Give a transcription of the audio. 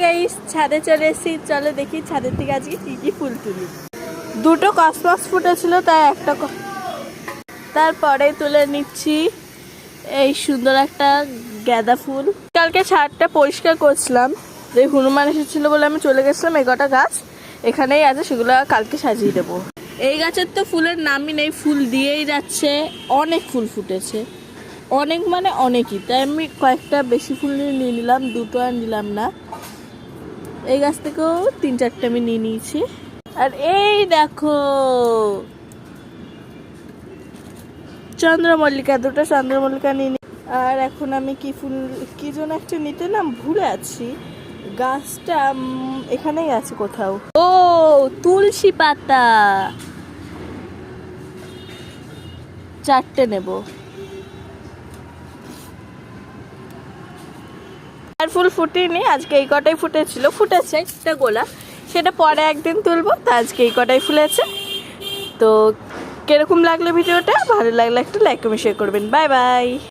Guys, ছাদে চলে এসেছি। চলো দেখি ছাদের থেকে আজকে কি কি ফুল তুলি। দুটো কসমস ফুটেছিল, তাই একটা তারপরে তুলে নিচ্ছি এই সুন্দর একটা গাঁদা ফুল। কালকে ছাদটা পরিষ্কার করছিলাম, এই হনুমান এসেছিল বলে আমি চলে গেছিলাম। এই কটা গাছ এখানেই আছে, সেগুলো কালকে সাজিয়ে দেবো। এই গাছের তো ফুলের নামই নেই, ফুল দিয়েই যাচ্ছে। অনেক ফুল ফুটেছে, অনেক মানে অনেকই, তাই আমি কয়েকটা বেশি ফুল নিয়ে নিলাম, দুটো আর নিলাম না। এই গাছ থেকেও 3-4টে আমি নিয়ে নিয়েছি। আর এই দেখো চন্দ্রমল্লিকা, দুটো চন্দ্রমল্লিকা নিয়ে নি। আর এখন আমি কি ফুল কি যেন একটা নিতে নাম ভুলে আছি। গাছটা এখানেই আছে কোথাও। ও তুলসী পাতা, 4টে নেব। আর ফুল ফুটিনি, আজকে এই কটাই ফুটেছিল। ফুটেছে একটা গোলাপ, সেটা পরে একদিন তুলবো। তো আজকে এই কটাই ফুলেছে। তো কিরকম লাগলো ভিডিওটা? ভালো লাগলে একটা লাইক কমেন্ট শেয়ার করবেন। Bye bye.